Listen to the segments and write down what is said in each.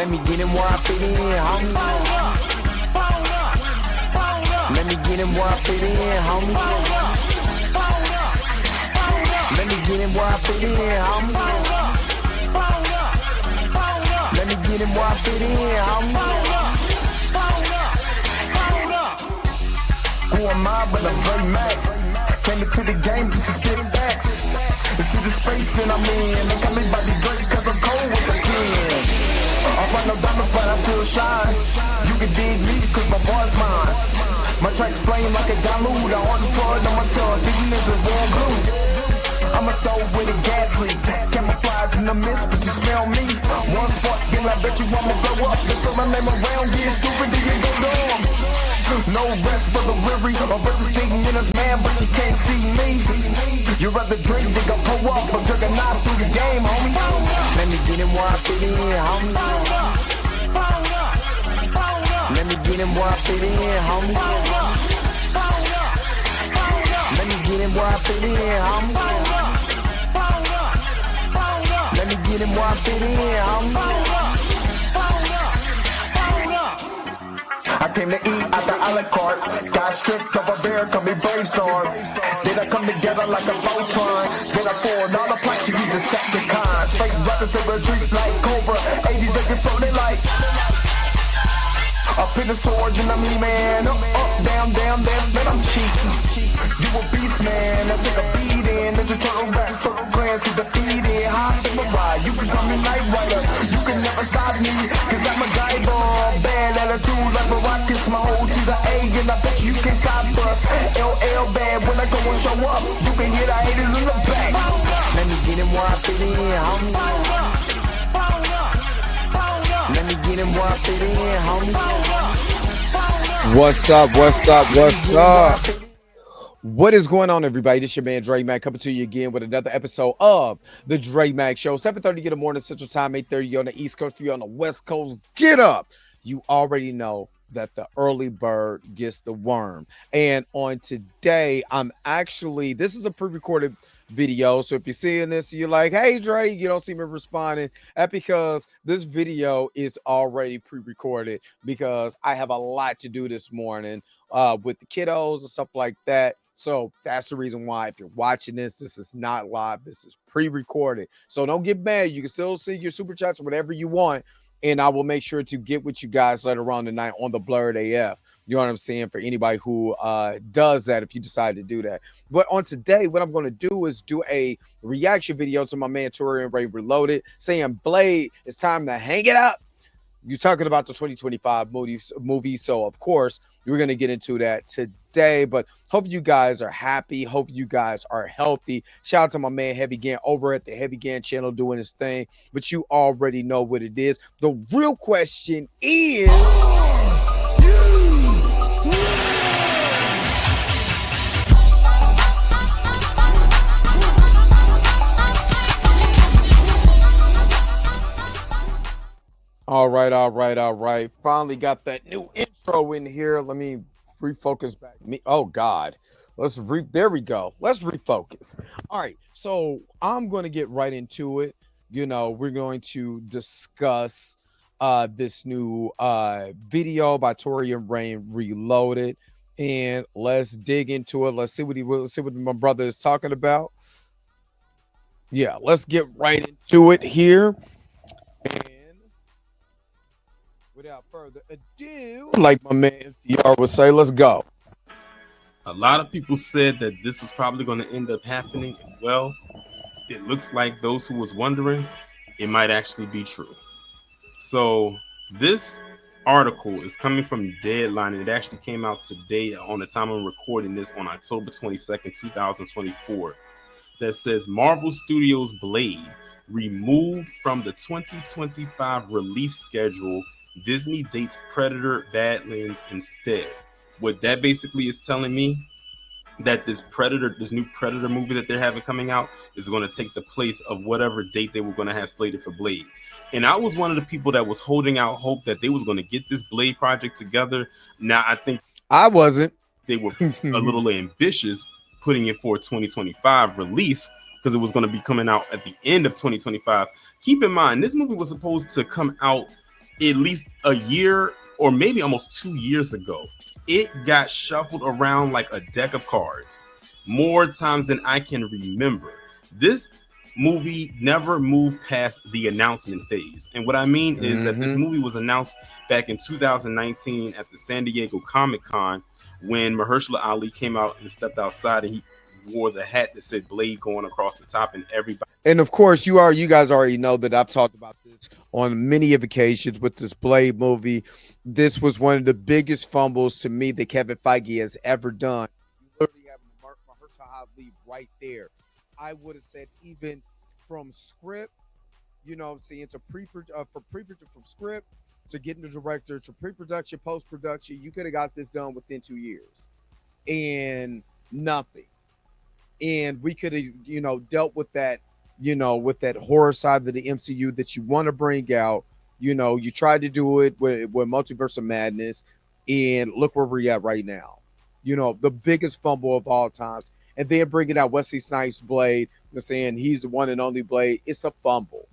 Let me get him where I fit in, homie. Let me get him where I fit in, homie. Let me get him where I fit in, homie. Let me get him where I fit in, homie. Who am I but a Dre Mac? Came into the game just to spit facts. Into the space that I'm in. They call me Bobby Drake cause I'm cold with the pen. I run no diamonds but I still shine. You can dig me cause my boy's mine. My tracks flame like a dilute. I on the floor on my tongue. These niggas warm blue. I'ma throw with a gas leak. Camouflage in the mist but you smell me. One spark then I bet you I'ma blow up. They throw my name around, get super, then you go dumb. No rest for the weary. My verse is thinking in his man, but you can't see me. You rather drink than go pull up. I'm jugging out through the game, homie. Let me get him where I fit in, homie. Let me get him where I fit in, homie. Let me get him where I fit in, homie. Let me get him where I fit in, homie. I came to eat at the a la carte. Got stripped of a bear, call me brainstorm. Then I come together like a Voltron. Then I pour all the plaques, you need to set the con. Straight rappers to retreat like Cobra. 80s they can throw they like. Up in the storage and I'm man. Up, down, down, then I'm cheap. You a beast, man. I take a beat in. Then the turtle back, turtle clans get defeated. Hot in my ride. You can call me Night Rider. You can never stop me. Cause I'm a guy ball. Bad attitude like a rocket. My O to the A. And I bet you can stop us. LL bad when I go and show up. You can hear the haters in the back. Let me get him where I fit in, homie. Let me get him where I fit in, homie. What's up? What's up? What's up? What is going on, everybody? This is your man Dre Mac coming to you again with another episode of the Dre Mac Show. 7:30 in the morning Central Time, 8:30 on the East Coast. For you on the West Coast, get up. You already know that the early bird gets the worm. And on today, this is a pre-recorded video. So if you're seeing this, you're like, hey, Dre, you don't see me responding. That's because this video is already pre-recorded because I have a lot to do this morning with the kiddos and stuff like that. So that's the reason why if you're watching this, this is not live. This is pre-recorded. So don't get mad. You can still see your super chats, whatever you want. And I will make sure to get with you guys later on tonight on the Blurred AF. You know what I'm saying? For anybody who does that, if you decide to do that. But on today, what I'm going to do is do a reaction video to my man Torian Ray Reloaded saying, Blade, it's time to hang it up. You're talking about the 2025 movie. So, of course, we're going to get into that today. But hope you guys are happy. Hope you guys are healthy. Shout out to my man Heavy Gan over at the Heavy Gan channel doing his thing. But you already know what it is. The real question is... All right. Finally got that new intro in here. Let me refocus back. Oh God. There we go. Let's refocus. All right. So I'm going to get right into it. You know, we're going to discuss this new video by Torian Rain Reloaded. And let's dig into it. Let's see what my brother is talking about. Yeah, let's get right into it here. And without further ado, like my man MCR would say, let's go. A lot of people said that this was probably going to end up happening. And well, it looks like those who was wondering, it might actually be true. So this article is coming from Deadline, and it actually came out today on the time I'm recording this on October 22nd, 2024, that says Marvel Studios' Blade removed from the 2025 release schedule. Disney dates Predator Badlands instead. What that basically is telling me that this new Predator movie that they're having coming out is going to take the place of whatever date they were going to have slated for Blade. And I was one of the people that was holding out hope that they was going to get this Blade project together. Now I think I wasn't. They were a little ambitious putting it for a 2025 release because it was going to be coming out at the end of 2025. Keep in mind, this movie was supposed to come out at least a year or maybe almost 2 years ago, it got shuffled around like a deck of cards more times than I can remember. This movie never moved past the announcement phase. And what I mean is that this movie was announced back in 2019 at the San Diego Comic-Con when Mahershala Ali came out and stepped outside, and he wore the hat that said Blade going across the top, and everybody. And of course, you guys already know that I've talked about this on many of occasions with this Blade movie. This was one of the biggest fumbles to me that Kevin Feige has ever done. You literally have Mahershala Ali right there. I would have said even from script, you know what I'm saying, to pre-production, from script to getting the director to pre-production, post-production, you could have got this done within 2 years. And nothing. And we could have, you know, dealt with that, you know, with that horror side of the MCU that you want to bring out. You know, you tried to do it with Multiverse of Madness, and look where we're at right now. You know, the biggest fumble of all times. And then bringing out Wesley Snipes' Blade, saying he's the one and only Blade. It's a fumble.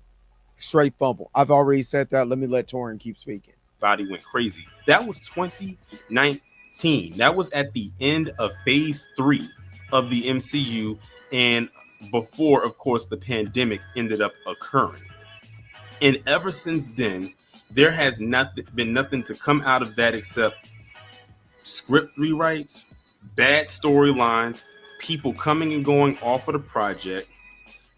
Straight fumble. I've already said that. Let me let Torrin keep speaking. Body went crazy. That was 2019. That was at the end of phase 3 of the MCU, and before, of course, the pandemic ended up occurring. And ever since then, there has been nothing to come out of that except script rewrites, bad storylines, people coming and going off of the project,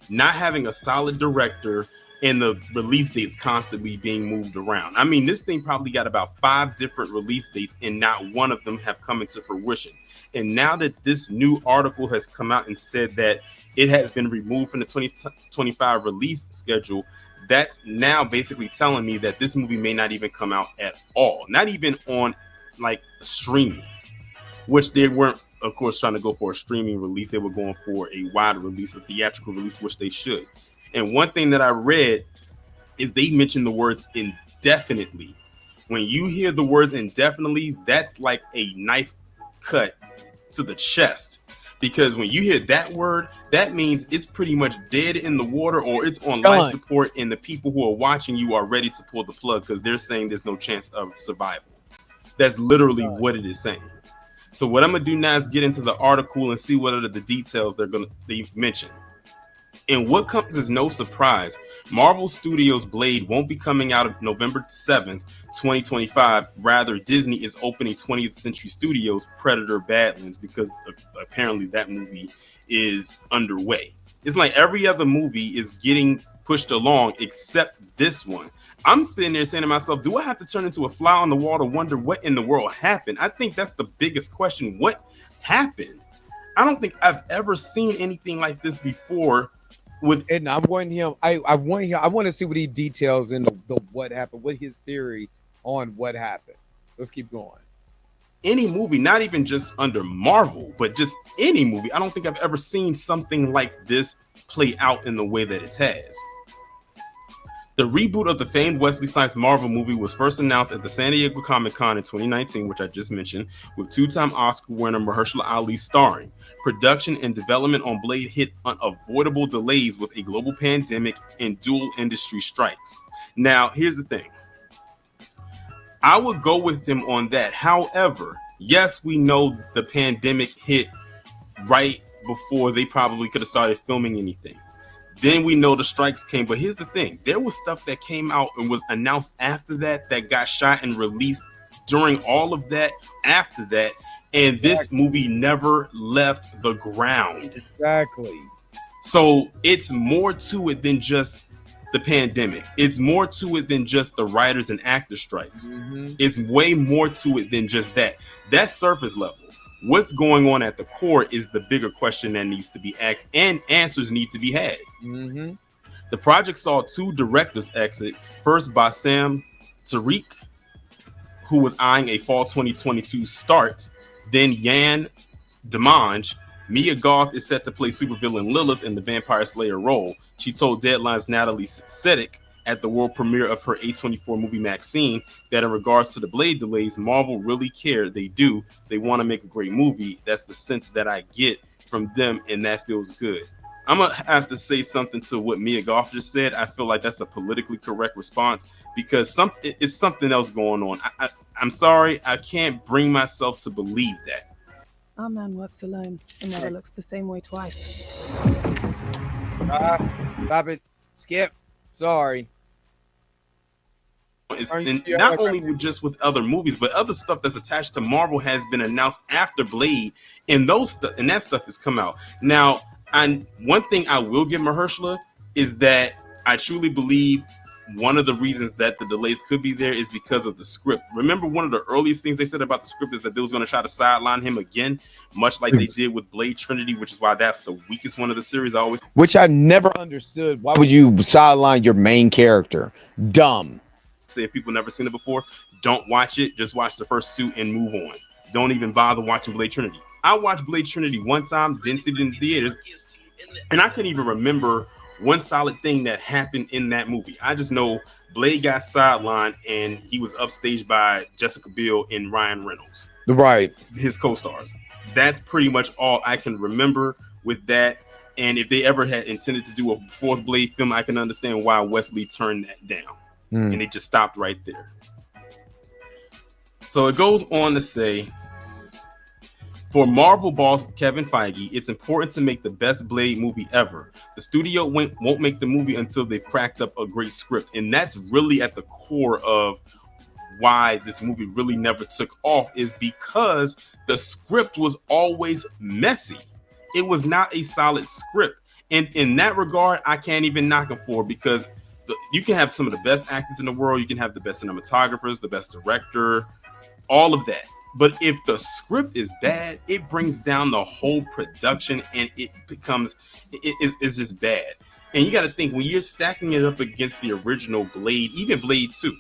not having a solid director, and the release dates constantly being moved around. I mean, this thing probably got about 5 different release dates, and not one of them have come into fruition. And now that this new article has come out and said that it has been removed from the 2025 release schedule, that's now basically telling me that this movie may not even come out at all, not even on like streaming, which they weren't, of course, trying to go for a streaming release. They were going for a wide release, a theatrical release, which they should. And one thing that I read is they mentioned the words indefinitely. When you hear the words indefinitely, that's like a knife cut to the chest. Because when you hear that word, that means it's pretty much dead in the water, or it's on life support, and the people who are watching you are ready to pull the plug because they're saying there's no chance of survival. That's literally what it is saying. So what I'm going to do now is get into the article and see what are the details they mention. And what comes as no surprise, Marvel Studios' Blade won't be coming out of November 7th, 2025. Rather, Disney is opening 20th Century Studios' Predator Badlands because apparently that movie is underway. It's like every other movie is getting pushed along except this one. I'm sitting there saying to myself, do I have to turn into a fly on the wall to wonder what in the world happened? I think that's the biggest question. What happened? I don't think I've ever seen anything like this before. And I want him. I want to see what he details in the what happened. What his theory on what happened. Let's keep going. Any movie, not even just under Marvel, but just any movie. I don't think I've ever seen something like this play out in the way that it has. The reboot of the famed Wesley Snipes Marvel movie was first announced at the San Diego Comic-Con in 2019, which I just mentioned, with two-time Oscar winner Mahershala Ali starring. Production and development on Blade hit unavoidable delays with a global pandemic and dual industry strikes. Now, here's the thing. I would go with him on that. However, yes, we know the pandemic hit right before they probably could have started filming anything. Then we know the strikes came. But here's the thing. There was stuff that came out and was announced after that got shot and released during all of that, after that. And this movie never left the ground. Exactly. So it's more to it than just the pandemic. It's more to it than just the writers and actor strikes. Mm-hmm. It's way more to it than just that. That's surface level. What's going on at the core is the bigger question that needs to be asked, and answers need to be had. Mm-hmm. The project saw 2 directors exit. First by Sam Tariq, who was eyeing a fall 2022 start. Then Yan Dimanche. Mia Goth is set to play supervillain Lilith in the Vampire Slayer role. She told Deadline's Natalie Sedek at the world premiere of her A24 movie Maxine that in regards to the Blade delays, Marvel really care. They do. They want to make a great movie. That's the sense that I get from them, and that feels good. I'm gonna have to say something to what Mia Goff just said. I feel like that's a politically correct response because it's something else going on. I'm sorry, I can't bring myself to believe that. Our man works alone and never looks the same way twice. Stop it. Skip. Sorry. And not only just with other movies, but other stuff that's attached to Marvel has been announced after Blade, and that stuff has come out. Now, one thing I will give Mahershala is that I truly believe one of the reasons that the delays could be there is because of the script. Remember, one of the earliest things they said about the script is that they was going to try to sideline him again, much like they did with Blade Trinity, which is why that's the weakest one of the series. Which I never understood. Why would you sideline your main character? Dumb. Say if people never seen it before, don't watch it. Just watch the first two and move on. Don't even bother watching Blade Trinity. I watched Blade Trinity one time, didn't see it in the theaters, and I can't even remember one solid thing that happened in that movie. I just know Blade got sidelined and he was upstaged by Jessica Biel and Ryan Reynolds, right? His co-stars. That's pretty much all I can remember with that. And if they ever had intended to do a fourth Blade film, I can understand why Wesley turned that down. And it just stopped right there. So it goes on to say, for Marvel boss Kevin Feige, it's important to make the best Blade movie ever. The studio won't make the movie until they've cracked up a great script. And that's really at the core of why this movie really never took off, is because the script was always messy. It was not a solid script. And in that regard, I can't even knock him for it, because you can have some of the best actors in the world. You can have the best cinematographers, the best director, all of that. But if the script is bad, it brings down the whole production and it becomes, it's just bad. And you got to think, when you're stacking it up against the original Blade, even Blade 2,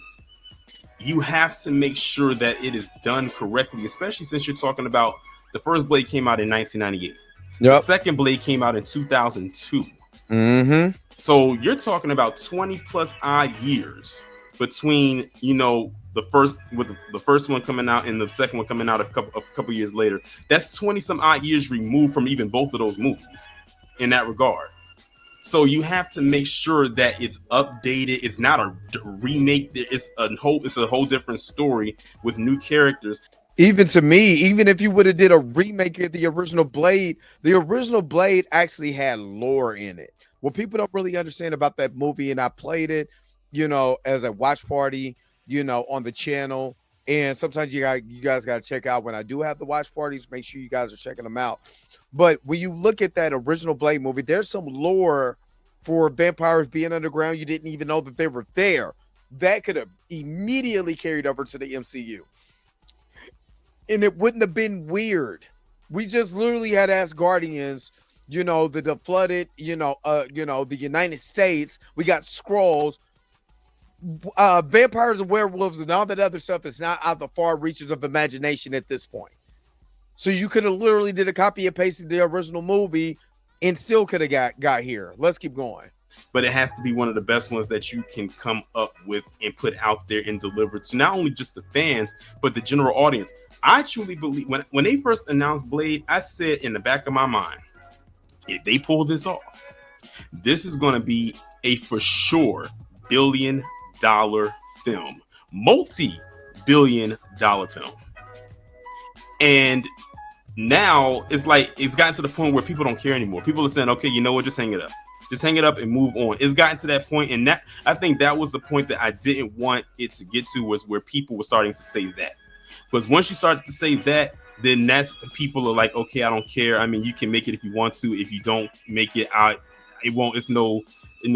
you have to make sure that it is done correctly, especially since you're talking about the first Blade came out in 1998. Yep. The second Blade came out in 2002. Mm-hmm. So you're talking about 20 plus odd years between, the first one coming out and the second one coming out a couple years later. That's 20 some odd years removed from even both of those movies in that regard. So you have to make sure that it's updated. It's not a remake. It's a whole different story with new characters. Even to me, even if you would have did a remake of the original Blade actually had lore in it. What people don't really understand about that movie, and I played it, as a watch party, on the channel. And sometimes you guys got to check out when I do have the watch parties. Make sure you guys are checking them out. But when you look at that original Blade movie, there's some lore for vampires being underground. You didn't even know that they were there. That could have immediately carried over to the MCU. And it wouldn't have been weird. We just literally had Asgardians, the flooded, the United States. We got Skrulls, vampires and werewolves and all that other stuff is not out the far reaches of imagination at this point. So you could have literally did a copy and pasted the original movie and still could have got here. Let's keep going. But it has to be one of the best ones that you can come up with and put out there and deliver to not only just the fans, but the general audience. I truly believe when they first announced Blade, I said in the back of my mind, if they pull this off, this is going to be a for sure $1 billion film, multi-billion-dollar film. And now it's gotten to the point where people don't care anymore. People are saying, okay, you know what, just hang it up. Just hang it up and move on. It's gotten to that point, and that I think that was the point that I didn't want it to get to, was where people were starting to say that. Because once you started to say that, then that's when people are like, okay, I don't care. I mean, you can make it if you want to. If you don't make it, it's no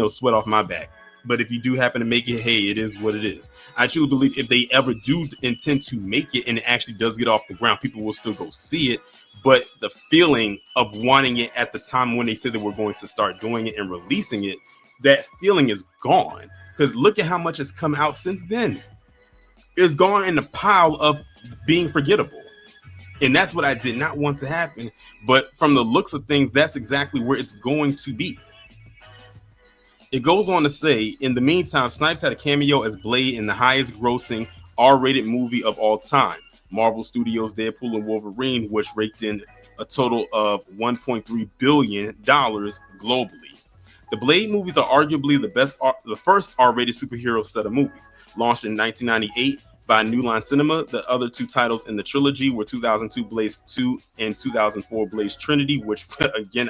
sweat off my back. But if you do happen to make it, hey, it is what it is. I truly believe if they ever do intend to make it and it actually does get off the ground, people will still go see it. But the feeling of wanting it at the time when they said that we're going to start doing it and releasing it, that feeling is gone. Because look at how much has come out since then. It's gone in the pile of being forgettable. And that's what I did not want to happen. But from the looks of things, that's exactly where it's going to be. It goes on to say, in the meantime, Snipes had a cameo as Blade in the highest grossing R-rated movie of all time, Marvel Studios' Deadpool and Wolverine, which raked in a total of $1.3 billion globally. The Blade movies are arguably the first R-rated superhero set of movies. Launched in 1998 by New Line Cinema, the other two titles in the trilogy were 2002 Blaze 2 and 2004 Blaze Trinity, which again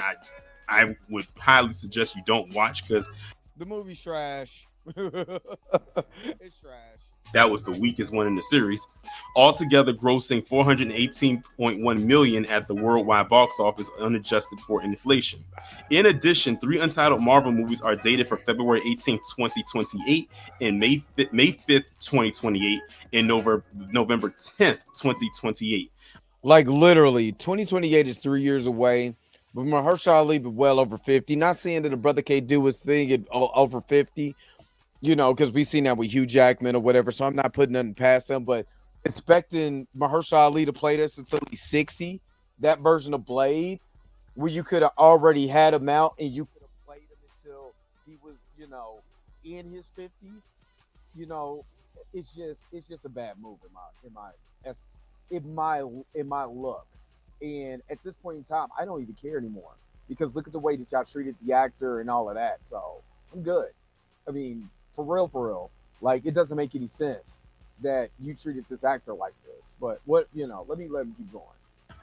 I would highly suggest you don't watch because The movie's trash. It's trash. that was the weakest one in the series, altogether grossing $418.1 million at the worldwide box office unadjusted for inflation. In addition, 3 untitled Marvel movies are dated for February 18, 2028 and May 5th, 2028 and November 10th, 2028. Like literally, 2028 is 3 years away. But Mahershala Ali be well over 50. Not saying that a brother can't do his thing at over 50, you know, because we've seen that with Hugh Jackman or whatever. So I'm not putting nothing past him, but expecting Mahershala Ali to play this until he's 60, that version of Blade, where you could have already had him out and you could have played him until he was, you know, in his 50s, you know, it's just a bad move in my look. And at this point in time, I don't even care anymore because look at the way that y'all treated the actor and all of that. So I'm good. I mean, for real. Like, it doesn't make any sense that you treated this actor like this. But what, you know, let me keep going.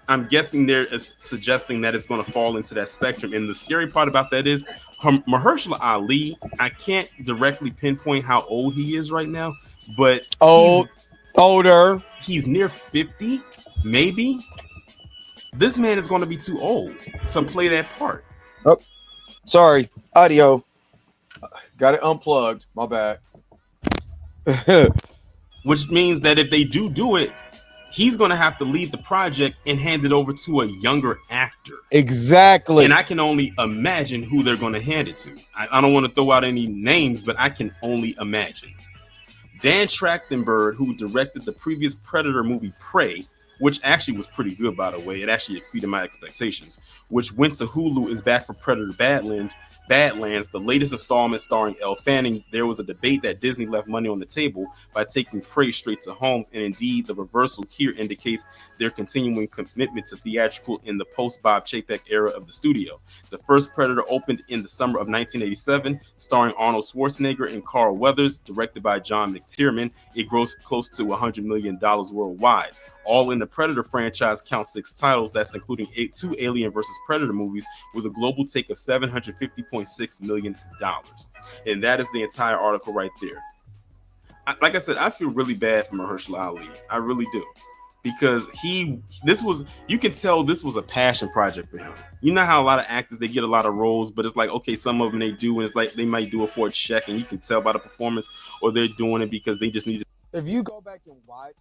I'm guessing they're suggesting that it's going to fall into that spectrum. And the scary part about that is Mahershala Ali, I can't directly pinpoint how old he is right now, but older. He's near 50, maybe. This man is going to be too old to play that part. Oh, sorry. Audio. Got it unplugged. My bad. Which means that if they do it, he's going to have to leave the project and hand it over to a younger actor. Exactly. And I can only imagine who they're going to hand it to. I don't want to throw out any names, but I can only imagine. Dan Trachtenberg, who directed the previous Predator movie Prey, which actually was pretty good, by the way. It actually exceeded my expectations, which went to Hulu, is back for Predator Badlands, the latest installment starring Elle Fanning. There was a debate that Disney left money on the table by taking Prey straight to homes, and indeed the reversal here indicates their continuing commitment to theatrical in the post-Bob Chapek era of the studio. The first Predator opened in the summer of 1987, starring Arnold Schwarzenegger and Carl Weathers, directed by John McTiernan. It grossed close to $100 million worldwide. All in the Predator franchise count 6 titles, that's including 2 Alien vs. Predator movies with a global take of $750.6 million. And that is the entire article right there. Like I said, I feel really bad for Mahershala Ali. I really do. Because you can tell this was a passion project for him. You know how a lot of actors, they get a lot of roles, but it's like, okay, some of them they do, and it's like they might do it for a check, and you can tell by the performance, or they're doing it because they just need to. If you go back and watch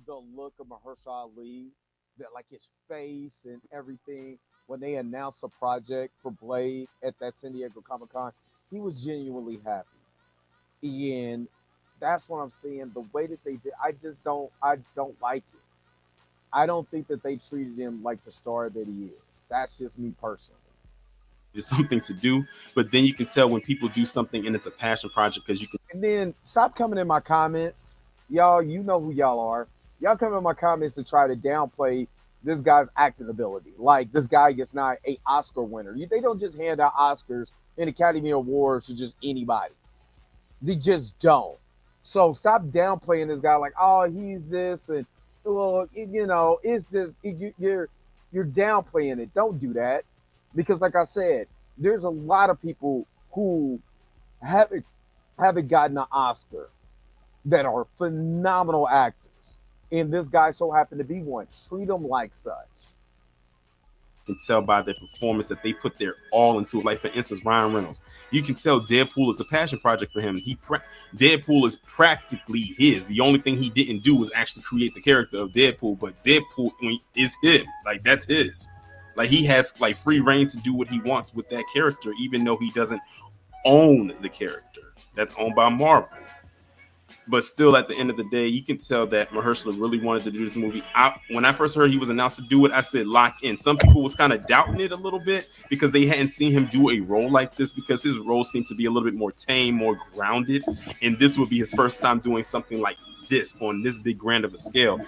the look of Mahershala Ali, that like his face and everything when they announced a project for Blade at that San Diego Comic-Con, he was genuinely happy. And that's what I'm saying. The way that they did, I don't like it. I don't think that they treated him like the star that he is. That's just me personally. It's something to do, but then you can tell when people do something and it's a passion project because you can. And then stop coming in my comments, y'all. You know who y'all are. Y'all come in my comments to try to downplay this guy's acting ability. Like this guy is not an Oscar winner. They don't just hand out Oscars and Academy Awards to just anybody. They just don't. So stop downplaying this guy like, oh, he's this, and well, you know, it's just you're downplaying it. Don't do that. Because like I said, there's a lot of people who haven't gotten an Oscar that are phenomenal actors. And this guy so happened to be one. Treat them like such. You can tell by their performance that they put their all into it. Like, for instance, Ryan Reynolds. You can tell Deadpool is a passion project for him. Deadpool is practically his. The only thing he didn't do was actually create the character of Deadpool. But Deadpool is him. Like, that's his. Like, he has like free reign to do what he wants with that character, even though he doesn't own the character. That's owned by Marvel. But still, at the end of the day, you can tell that Mahershala really wanted to do this movie. When I first heard he was announced to do it, I said lock in. Some people was kind of doubting it a little bit because they hadn't seen him do a role like this, because his role seemed to be a little bit more tame, more grounded. And this would be his first time doing something like this on this big grand of a scale.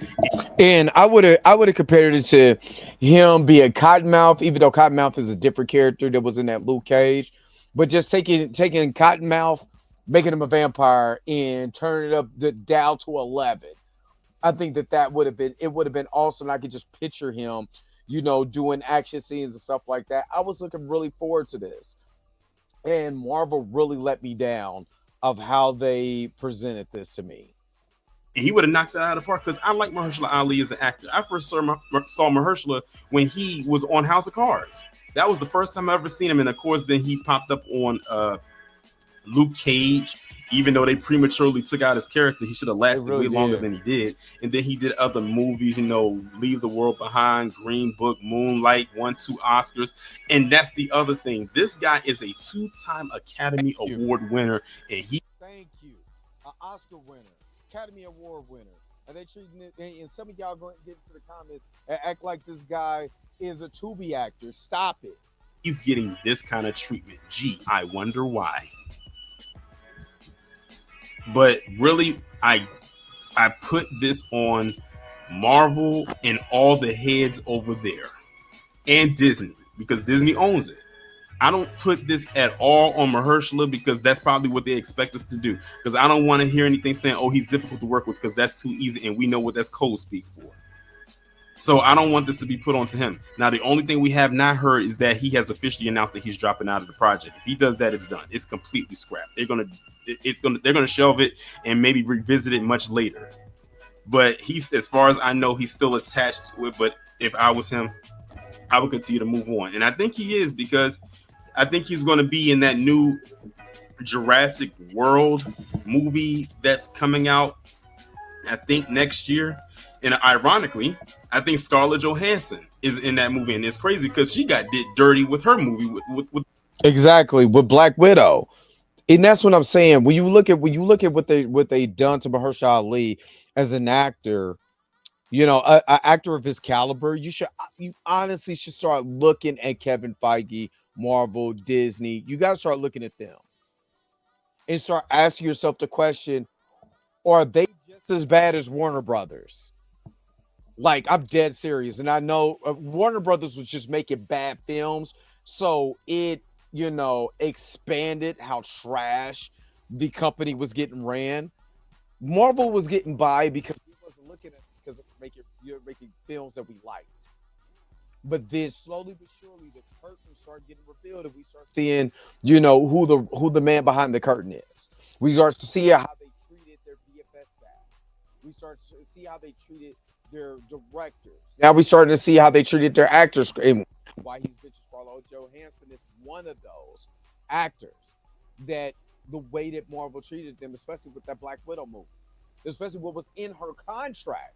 And I would have compared it to him being Cottonmouth, even though Cottonmouth is a different character that was in that Luke Cage, but just taking Cottonmouth, making him a vampire, and turning it up down to 11. I think that would have been awesome. I could just picture him, doing action scenes and stuff like that. I was looking really forward to this, and Marvel really let me down of how they presented this to me. He would have knocked it out of the park because I like Mahershala Ali as an actor. I first saw Mahershala when he was on House of Cards. That was the first time I ever seen him, and of course, then he popped up on Luke Cage. Even though they prematurely took out his character, he should have lasted way longer than he did. And then he did other movies, Leave the World Behind, Green Book, Moonlight, won 2 Oscars. And that's the other thing. This guy is a 2-time Academy Award winner, and he. Thank you, an Oscar winner. Academy Award winner. And they treating it, and some of y'all going to get into the comments and act like this guy is a Tubi actor. Stop it. He's getting this kind of treatment. Gee, I wonder why. But really, I put this on Marvel and all the heads over there, and Disney, because Disney owns it. I don't put this at all on Mahershala because that's probably what they expect us to do. Because I don't want to hear anything saying, "Oh, he's difficult to work with," because that's too easy, and we know what that's code speak for. So I don't want this to be put onto him. Now, the only thing we have not heard is that he has officially announced that he's dropping out of the project. If he does that, it's done. It's completely scrapped. They're gonna shelve it and maybe revisit it much later. But as far as I know, he's still attached to it. But if I was him, I would continue to move on. And I think he is, because I think he's going to be in that new Jurassic World movie that's coming out, I think, next year. And ironically, I think Scarlett Johansson is in that movie, and it's crazy because she got did dirty with her movie with exactly with Black Widow, and that's what I'm saying. When you look at what they done to Mahershala Ali as an actor, an actor of his caliber, you honestly should start looking at Kevin Feige, Marvel, Disney. You got to start looking at them and start asking yourself the question: are they just as bad as Warner Brothers? Like, I'm dead serious. And I know Warner Brothers was just making bad films. So it, expanded how trash the company was getting ran. Marvel was getting by because we wasn't looking at it because you're making films that we liked. But then slowly but surely the curtain started getting revealed, and we start seeing, who the man behind the curtain is. We start to see how they treated their VFX staff. We start to see how they treated their directors. Now we starting to see how they treated their actors, and why he's bitch Scarlett Johansson is one of those actors that the way that Marvel treated them, especially with that Black Widow movie, especially what was in her contract.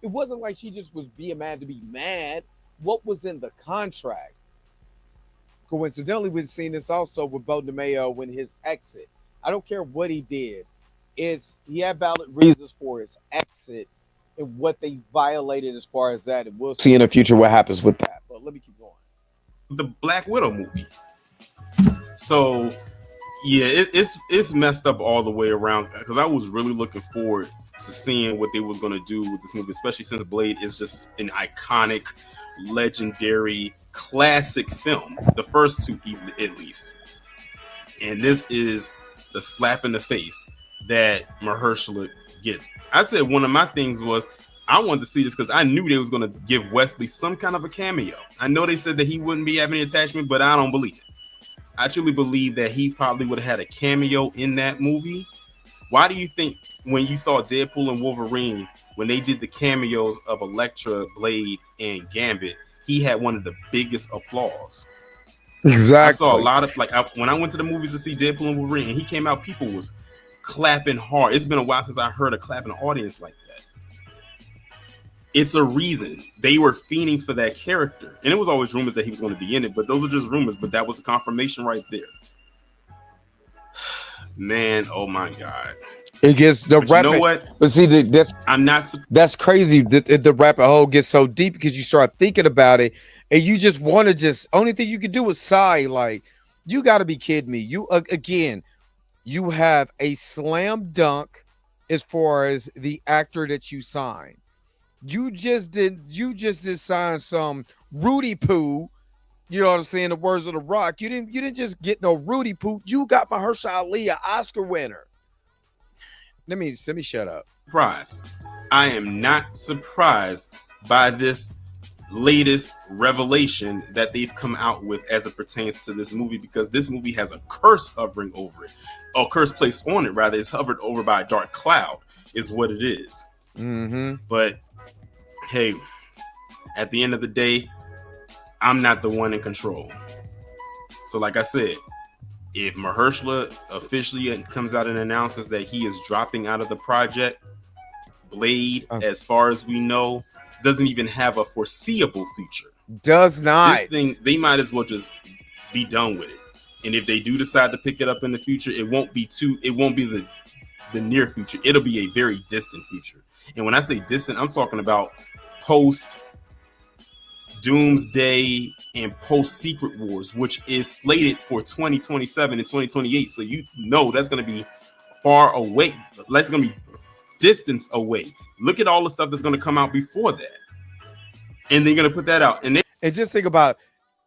It wasn't like she just was being mad to be mad. What was in the contract? Coincidentally, we've seen this also with Bo DeMeo when his exit. I don't care what he did. He had valid reasons for his exit and what they violated as far as that. And we'll see in the future what happens with that. But let me keep going. The Black Widow movie. So, yeah, it's messed up all the way around, because I was really looking forward to seeing what they was going to do with this movie, especially since Blade is just an iconic, legendary, classic film. The first two, at least. And this is the slap in the face that Mahershala gets. I said one of my things was I wanted to see this because I knew they was going to give Wesley some kind of a cameo. I know they said that he wouldn't be having any attachment, but I don't believe it. I truly believe that he probably would have had a cameo in that movie. Why do you think when you saw Deadpool and Wolverine, when they did the cameos of Elektra, Blade, and Gambit, he had one of the biggest applause? Exactly. I saw a lot of, when I went to the movies to see Deadpool and Wolverine, and he came out, people was clapping hard. It's been a while since I heard a clapping audience like that. It's a reason. They were fiending for that character. And it was always rumors that he was going to be in it, but those are just rumors. But that was the confirmation right there. Man, oh my God. It gets the rap. You know what? But see, that's crazy. The rabbit hole gets so deep because you start thinking about it, and you just want to only thing you can do is sigh. Like, you got to be kidding me. You again, you have a slam dunk as far as the actor that you signed. You just did sign some Rudy Poo. You know what I'm saying? The words of the Rock. You didn't just get no Rudy Poo. You got Mahershala Ali, an Oscar winner. Let me shut up. Surprised. I am not surprised by this latest revelation that they've come out with as it pertains to this movie, because this movie has a curse hovering over it, or curse placed on it rather. It's hovered over by a dark cloud is what it is. But hey, at the end of the day, I'm not the one in control. So like I said, if Mahershala officially comes out and announces that he is dropping out of the project, Blade, as far as we know, doesn't even have a foreseeable future. Does not. This thing, they might as well just be done with it. And if they do decide to pick it up in the future, it won't be the near future. It'll be a very distant future. And when I say distant, I'm talking about post Doomsday and post Secret Wars, which is slated for 2027 and 2028. So you know that's going to be far away. That's going to be distance away. Look at all the stuff that's going to come out before that, and they're going to put that out. And just think about,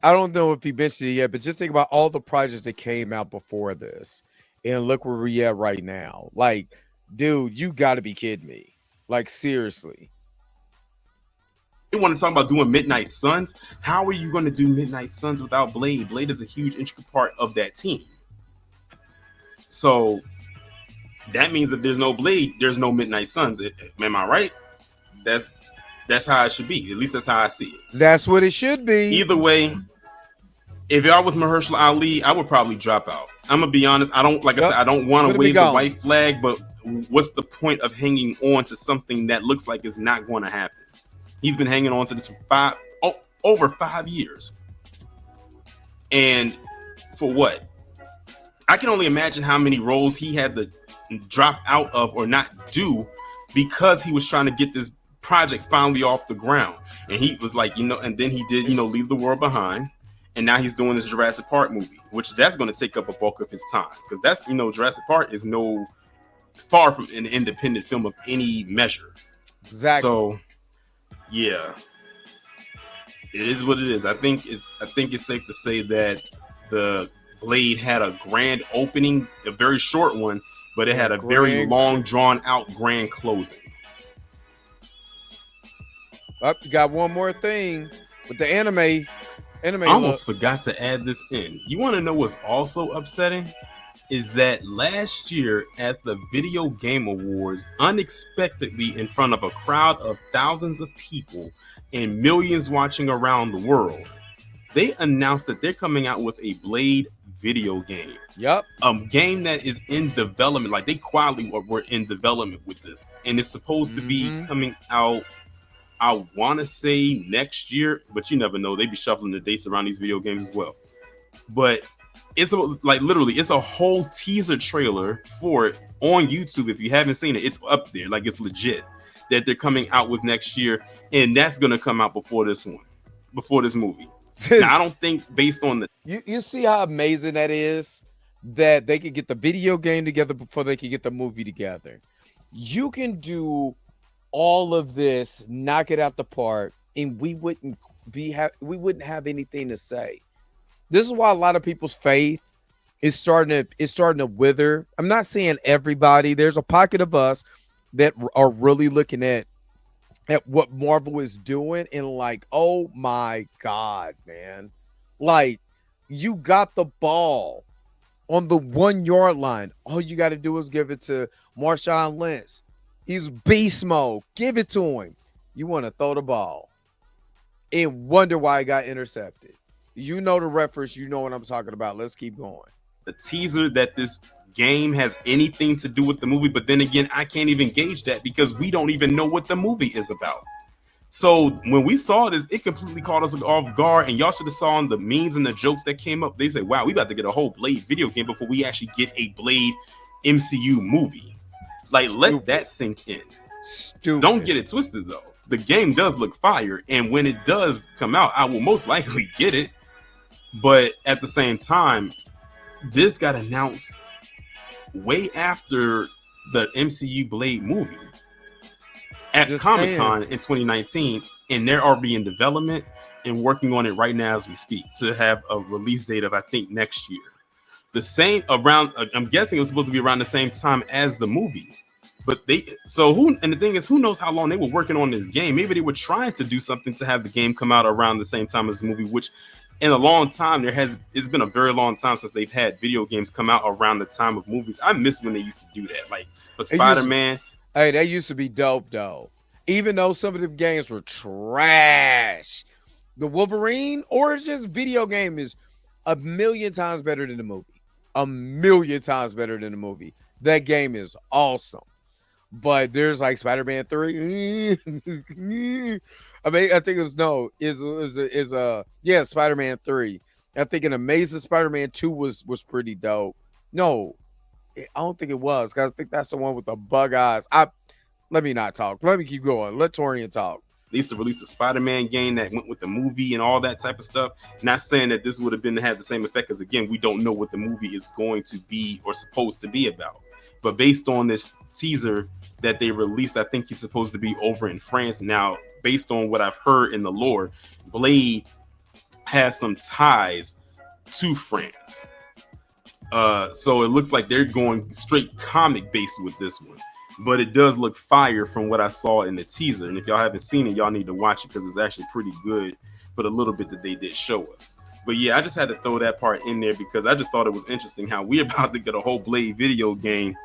I don't know if he mentioned it yet, but just think about all the projects that came out before this, and look where we at right now. Like, dude, you got to be kidding me. Like, seriously. they want to talk about doing Midnight Suns. How are you going to do Midnight Suns without Blade? Blade is a huge intricate part of that team. So that means if there's no Blade, there's no Midnight Suns. Am I right? That's how it should be. At least that's how I see it. That's what it should be. Either way, if I was Mahershala Ali, I would probably drop out. I'm gonna be honest. I don't, like I said, I don't want to wave the white flag, but what's the point of hanging on to something that looks like it's not going to happen? He's been hanging on to this for over 5 years, and for what? I can only imagine how many roles he had to drop out of or not do because he was trying to get this project finally off the ground. And he was like, and then he did, Leave the World Behind. And now he's doing this Jurassic Park movie, which that's going to take up a bulk of his time, because that's, Jurassic Park is far from an independent film of any measure. Exactly. So, yeah, it is what it is. I think it's safe to say that the Blade had a grand opening, a very short one, but it had a very long, drawn out grand closing. You got one more thing with the anime. I almost forgot to add this in. You want to know what's also upsetting? Is that last year at the Video Game Awards, unexpectedly in front of a crowd of thousands of people and millions watching around the world, they announced that they're coming out with a Blade video game. Yep. A game that is in development. Like, they quietly were in development with this. And it's supposed to be coming out, I want to say next year, but you never know. They be shuffling the dates around these video games as well. But it's literally, it's a whole teaser trailer for it on YouTube. If you haven't seen it, it's up there. Like, it's legit that they're coming out with next year, and that's gonna come out before this movie. Now, I don't think based on the you see how amazing that is, that they could get the video game together before they could get the movie together. You can do all of this, knock it out the park, and we wouldn't have anything to say. This is why a lot of people's faith is starting to wither. I'm not saying everybody. There's a pocket of us that are really looking at what Marvel is doing and like, oh my God, man. Like, you got the ball on the 1 yard line. All you got to do is give it to Marshawn Lynch. He's beast mode. Give it to him. You want to throw the ball and wonder why it got intercepted. You know the reference. You know what I'm talking about. Let's keep going. The teaser that this game has anything to do with the movie, but then again, I can't even gauge that because we don't even know what the movie is about. So when we saw this, it completely caught us off guard, and y'all should have saw the memes and the jokes that came up. They said, wow, we about to get a whole Blade video game before we actually get a Blade MCU movie. Like, let that sink in. Stupid. Don't get it twisted, though. The game does look fire, and when it does come out, I will most likely get it. But at the same time, this got announced way after the MCU Blade movie at Just Comic-Con saying. in 2019, and they're already in development and working on it right now as we speak to have a release date of, I think, next year. The same around, I'm guessing it was supposed to be around the same time as the movie. But and the thing is, who knows how long they were working on this game? Maybe they were trying to do something to have the game come out around the same time as the movie, which in a long time, it's been a very long time since they've had video games come out around the time of movies. I miss when they used to do that. Like for Spider-Man. Hey, that used to be dope though. Even though some of the games were trash. The Wolverine Origins video game is a million times better than the movie. A million times better than the movie. That game is awesome. But there's like Spider-Man 3. I mean, I think it's Spider-Man 3. I think an Amazing Spider-Man 2 was pretty dope. No, I don't think it was, because I think that's the one with the bug eyes. Let me not talk. Let me keep going. Let Torian talk. They used to release the Spider-Man game that went with the movie and all that type of stuff. Not saying that this would have been to have the same effect, because again, we don't know what the movie is going to be or supposed to be about. But based on this teaser that they released, I think he's supposed to be over in France. Now, based on what I've heard in the lore, Blade has some ties to France. So it looks like they're going straight comic based with this one. But it does look fire from what I saw in the teaser. And if y'all haven't seen it, y'all need to watch it, because it's actually pretty good for the little bit that they did show us. But yeah, I just had to throw that part in there because I just thought it was interesting how we're about to get a whole Blade video game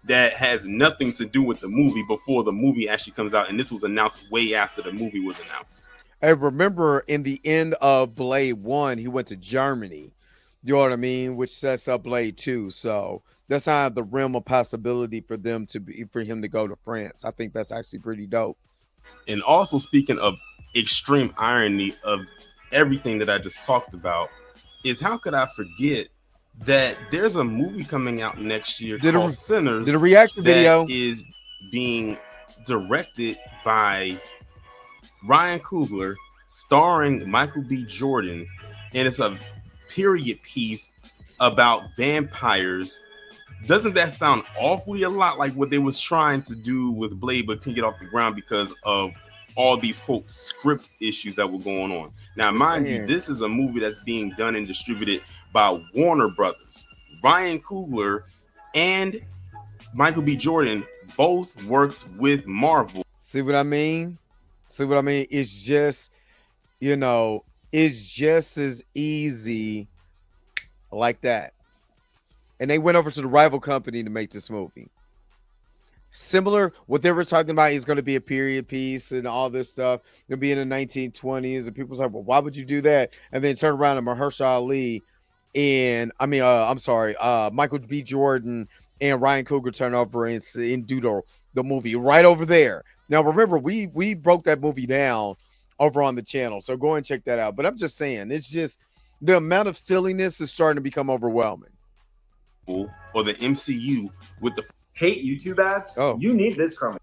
that has nothing to do with the movie before the movie actually comes out. And this was announced way after the movie was announced. I remember in the end of Blade 1, he went to Germany. You know what I mean? Which sets up Blade 2. So that's not the realm of possibility for him to go to France. I think that's actually pretty dope. And also, speaking of extreme irony of everything that I just talked about, is how could I forget that there's a movie coming out next year called Sinners. Did a reaction video is being directed by Ryan Coogler, starring Michael B. Jordan, and it's a period piece about vampires. Doesn't that sound awfully a lot like what they was trying to do with Blade, but couldn't get off the ground because of all these quote script issues that were going on? Now, mind you, this is a movie that's being done and distributed by Warner Brothers. Ryan Coogler and Michael B. Jordan both worked with Marvel. See what I mean? It's just, it's just as easy like that. And they went over to the rival company to make this movie. Similar, what they were talking about is going to be a period piece and all this stuff. It'll be in the 1920s, and people's like, well, why would you do that? And then turn around and Mahershala Ali Michael B. Jordan and Ryan Coogler turn over and do the movie right over there. Now, remember, we broke that movie down over on the channel, so go and check that out. But I'm just saying, it's just the amount of silliness is starting to become overwhelming. Or the MCU with the hate YouTube ads. Oh, you need this Chrome.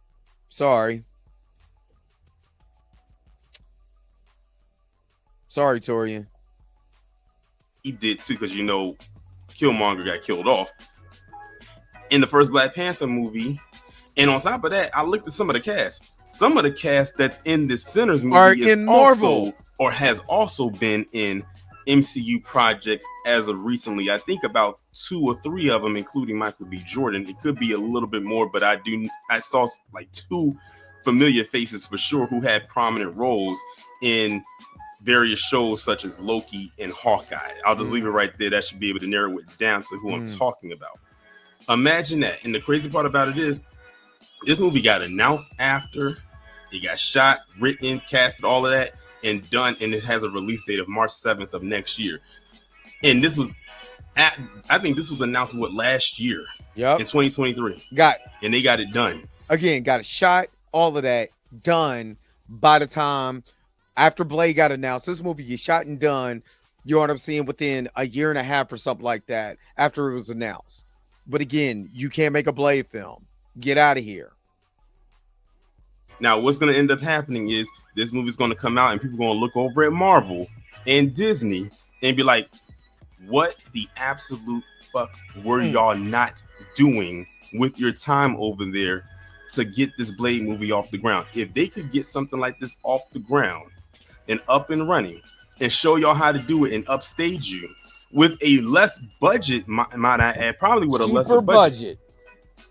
Sorry, Torian. He did too, because Killmonger got killed off in the first Black Panther movie. And on top of that, I looked at some of the cast. Some of the cast that's in this Sinners movie are in Marvel or has also been in MCU projects as of recently. I think about 2 or 3 of them, including Michael B. Jordan. It could be a little bit more, but I saw like 2 familiar faces for sure who had prominent roles in various shows such as Loki and Hawkeye. I'll just leave it right there. That should be able to narrow it down to who I'm talking about. Imagine that. And the crazy part about it is this movie got announced after it got shot, written, casted, all of that, and done, and it has a release date of March 7th of next year. And this was I think this was announced last year. Yep. In 2023. And they got it done. Again, got it shot, all of that done by the time after Blade got announced. This movie gets shot and done, you know what I'm saying, within a year and a half or something like that after it was announced. But again, you can't make a Blade film. Get out of here. Now, what's going to end up happening is this movie's going to come out and people are going to look over at Marvel and Disney and be like, what the absolute fuck were y'all not doing with your time over there to get this Blade movie off the ground. If they could get something like this off the ground and up and running and show y'all how to do it and upstage you with a less budget, might I add, probably with a lesser budget,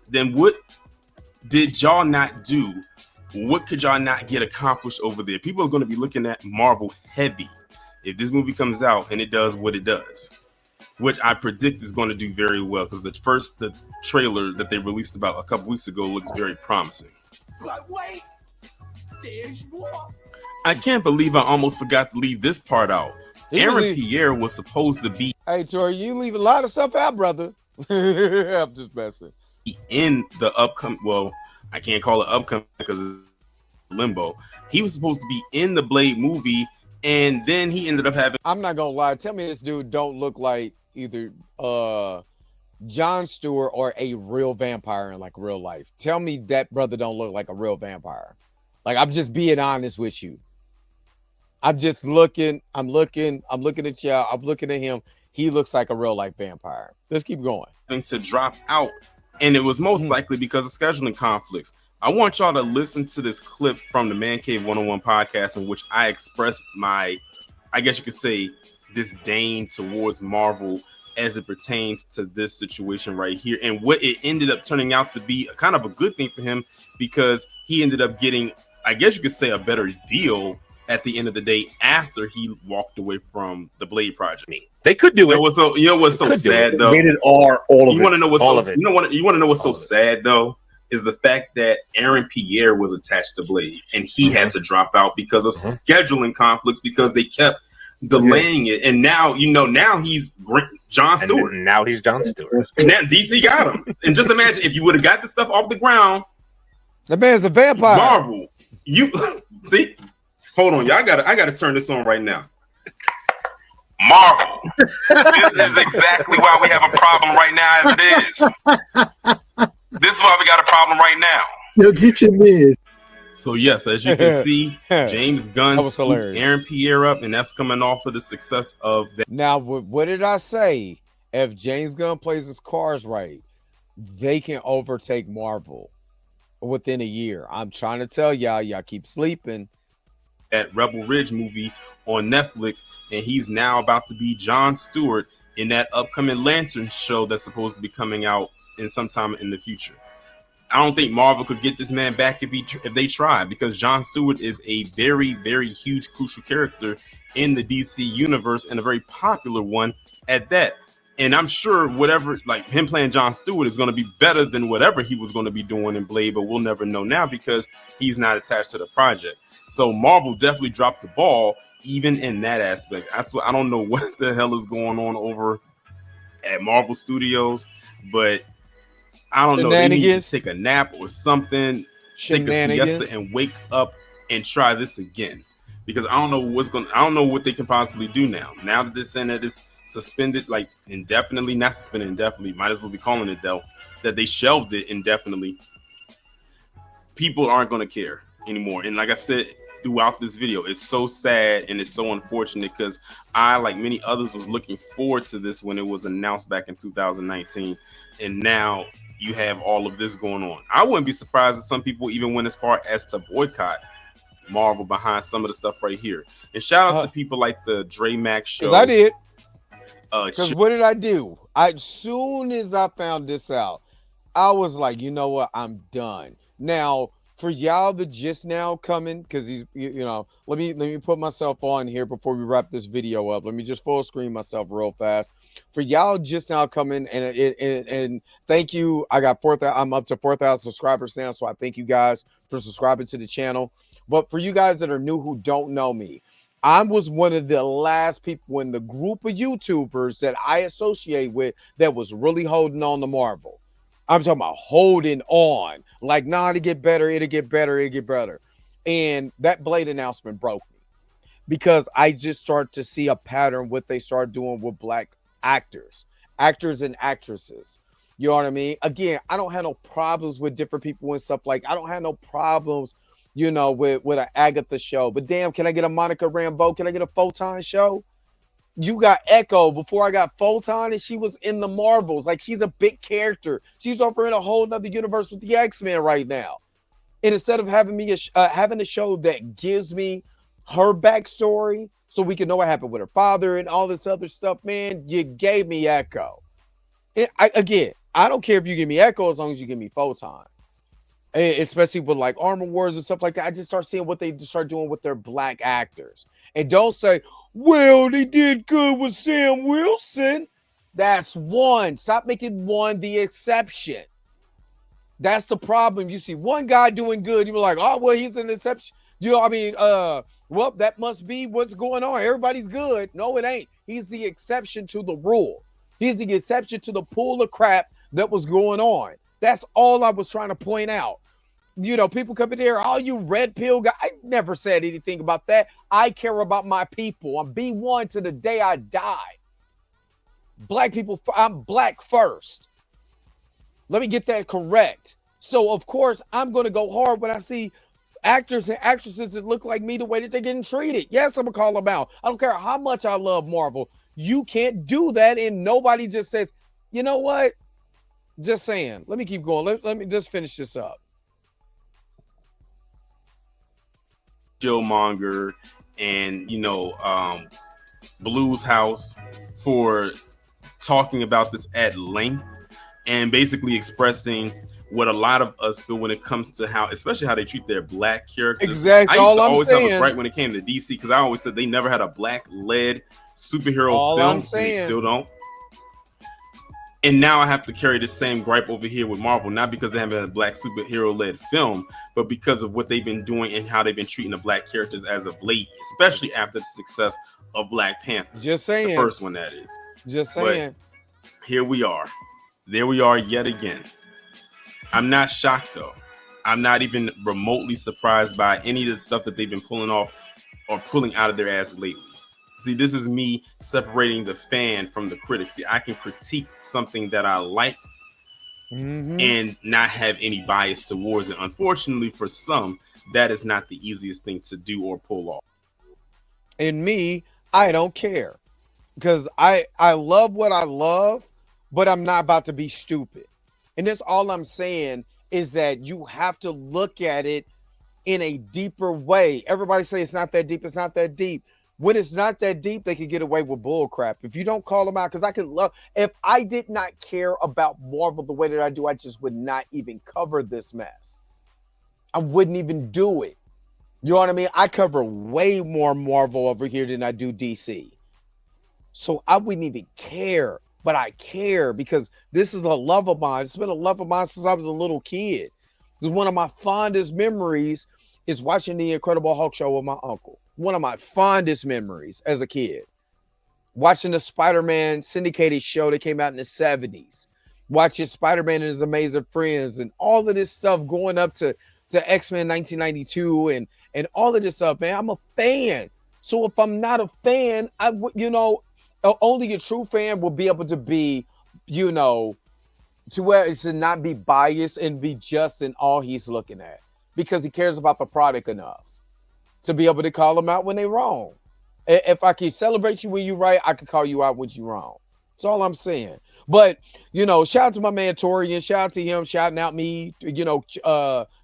then what did y'all not do? What could y'all not get accomplished over there? People are going to be looking at Marvel heavy if this movie comes out and it does what it does, which I predict is going to do very well, because the trailer that they released about a couple weeks ago looks very promising. But wait, there's more. I can't believe I almost forgot to leave this part out. Aaron Pierre was supposed to be. Hey, Tori, you leave a lot of stuff out, brother. I'm just messing. In the upcoming, well, I can't call it upcoming because it's limbo. He was supposed to be in the Blade movie, and then he ended up having. I'm not gonna lie. Tell me this dude don't look like either John Stewart or a real vampire in like real life. Tell me that brother don't look like a real vampire. Like, I'm just being honest with you. I'm just looking. I'm looking at y'all. I'm looking at him. He looks like a real life vampire. Let's keep going. To drop out, and it was most likely because of scheduling conflicts. I want y'all to listen to this clip from the Man Cave 101 podcast, in which I expressed my, I guess you could say, disdain towards Marvel as it pertains to this situation right here, and what it ended up turning out to be kind of a good thing for him, because he ended up getting, I guess you could say, a better deal at the end of the day after he walked away from the Blade project. They could do it. You know what's so sad though? Rated R, all of it. You want to know what's all so, of it. you want to know what's so sad though? Is the fact that Aaron Pierre was attached to Blade and he had to drop out because of scheduling conflicts, because they kept delaying it. And now, now he's John Stewart. And now he's John Stewart. And now DC got him. And just imagine if you would have got this stuff off the ground. The man's a vampire. Marvel, you see? Hold on, y'all. I gotta turn this on right now. Marvel. This is exactly why we have a problem right now as it is. This is why we got a problem right now. Yo, get your biz. So yes, as you can see, James Gunn scooped Aaron Pierre up, and that's coming off of the success of that. Now, what did I say? If James Gunn plays his cards right, they can overtake Marvel within a year. I'm trying to tell y'all keep sleeping. At Rebel Ridge movie on Netflix, and he's now about to be John Stewart in that upcoming Lantern show that's supposed to be coming out in sometime in the future. I don't think Marvel could get this man back if they try, because John Stewart is a very, very huge, crucial character in the DC universe, and a very popular one at that. And I'm sure whatever, like him playing John Stewart, is going to be better than whatever he was going to be doing in Blade, but we'll never know now because he's not attached to the project. So Marvel definitely dropped the ball even in that aspect. I don't know what the hell is going on over at Marvel Studios, but I don't know. They need to take a nap or something, take a siesta and wake up and try this again, because I don't know what they can possibly do now. Now that they're saying that it's suspended, like indefinitely, not suspended indefinitely, might as well be calling it though, that they shelved it indefinitely. People aren't going to care anymore. And like I said throughout this video, it's so sad and it's so unfortunate, because I, like many others, was looking forward to this when it was announced back in 2019, and now you have all of this going on. I wouldn't be surprised if some people even went as far as to boycott Marvel behind some of the stuff right here. And shout out to people like the Dre Max show. Because I did. Because what did I do? As soon as I found this out, I was like, you know what? I'm done. Now, for y'all that just now coming, because these, let me put myself on here before we wrap this video up. Let me just full screen myself real fast. For y'all just now coming, and thank you. I got 4,000. I'm up to 4,000 subscribers now, so I thank you guys for subscribing to the channel. But for you guys that are new who don't know me, I was one of the last people in the group of YouTubers that I associate with that was really holding on to Marvel. I'm talking about holding on. Like, nah, it'll get better, it'll get better, it'll get better. And that Blade announcement broke me, because I just start to see a pattern what they start doing with black actors and actresses. You know what I mean? Again, I don't have no problems with different people and stuff. Like, I don't have no problems, with an Agatha show. But damn, can I get a Monica Rambeau? Can I get a Photon show? you got Echo before I got Photon, and she was in the Marvels. Like, she's a big character. She's over in a whole nother universe with the X-Men right now. And instead of having me having a show that gives me her backstory so we can know what happened with her father and all this other stuff, man, you gave me Echo. Again, I don't care if you give me Echo as long as you give me Photon. Especially with like Armor Wars and stuff like that. I just start seeing what they start doing with their black actors. And don't say, well, they did good with Sam Wilson. That's one. Stop making one the exception. That's the problem. You see one guy doing good, you're like, oh, well, he's an exception. You know, I mean, well, that must be what's going on. Everybody's good. No, it ain't. He's the exception to the rule. He's the exception to the pool of crap that was going on. That's all I was trying to point out. You know, people come in there, oh, you red pill guy. I never said anything about that. I care about my people. I'm B1 to the day I die. Black people, I'm black first. Let me get that correct. So, of course, I'm going to go hard when I see actors and actresses that look like me the way that they're getting treated. Yes, I'm going to call them out. I don't care how much I love Marvel. You can't do that, and nobody just says, you know what? Just saying. Let me keep going. Let me just finish this up. Killmonger and, you know, Blue's House for talking about this at length and basically expressing what a lot of us feel when it comes to how, especially how they treat their black characters. Exactly. I used to always have a gripe when it came to DC because I always said they never had a black-led superhero film, and they still don't. And now I have to carry the same gripe over here with Marvel, not because they haven't had a black superhero-led film, but because of what they've been doing and how they've been treating the black characters as of late, especially after the success of Black Panther. Just saying. The first one, that is. Just saying. But here we are. There we are yet again. I'm not shocked, though. I'm not even remotely surprised by any of the stuff that they've been pulling off or pulling out of their ass lately. See, this is me separating the fan from the critic. See, I can critique something that I like and not have any bias towards it. Unfortunately, for some, that is not the easiest thing to do or pull off. And me, I don't care because I love what I love, but I'm not about to be stupid. And that's all I'm saying is that you have to look at it in a deeper way. Everybody say it's not that deep. It's not that deep. When it's not that deep, they can get away with bull crap. If you don't call them out, because I can love, if I did not care about Marvel the way that I do, I just would not even cover this mess. I wouldn't even do it. You know what I mean? I cover way more Marvel over here than I do DC. So I wouldn't even care, but I care because this is a love of mine. It's been a love of mine since I was a little kid. Because one of my fondest memories is watching the Incredible Hulk show with my uncle. One of my fondest memories as a kid. Watching the Spider-Man syndicated show that came out in the 70s. Watching Spider-Man and His Amazing Friends and all of this stuff going up to X-Men 1992 and all of this stuff, man. I'm a fan. So if I'm not a fan, I would, you know, only a true fan will be able to be, you know, to where it should not be biased and be just in all he's looking at because he cares about the product enough to be able to call them out when they're wrong. If I can celebrate you when you're right, I can call you out when you're wrong. That's all I'm saying. But, you know, shout out to my man Torian. Shout out to him shouting out me, you know,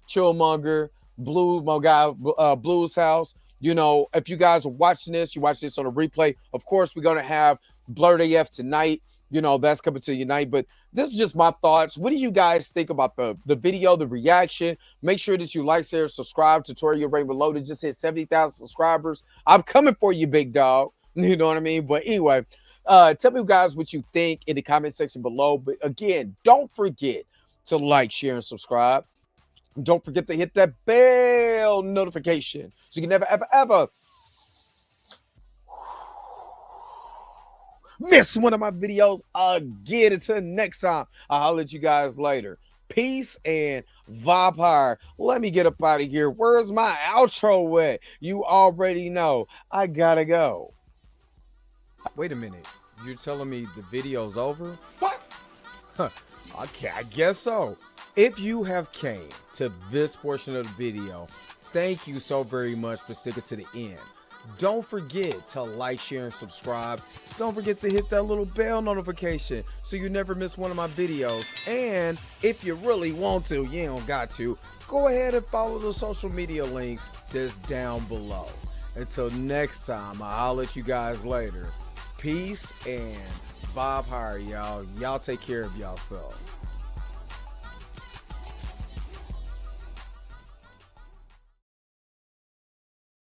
Chillmonger, Blue, my guy, Blue's House. You know, if you guys are watching this, you watch this on a replay. Of course, we're going to have Blurred AF tonight. You know, that's coming to you tonight. But this is just my thoughts. What do you guys think about the video, the reaction? Make sure that you like, share, subscribe. Tutorial Rain Reloaded just hit 70,000 subscribers. I'm coming for you, big dog. You know what I mean? But anyway, tell me, guys, what you think in the comment section below. But again, don't forget to like, share, and subscribe. Don't forget to hit that bell notification so you can never, ever, ever miss one of my videos again. Until next time, I'll let you guys later. Peace and Vampire. Let me get up out of here. Where's my outro at? You already know. I gotta go. Wait a minute. You're telling me the video's over? What? Huh. Okay, I guess so. If you have came to this portion of the video, thank you so very much for sticking to the end. Don't forget to like, share, and subscribe. Don't forget to hit that little bell notification so you never miss one of my videos. And if you really want to, you don't got to, go ahead and follow the social media links that's down below. Until next time, I'll let you guys later. Peace and Bob Hire, y'all. Y'all take care of yourself.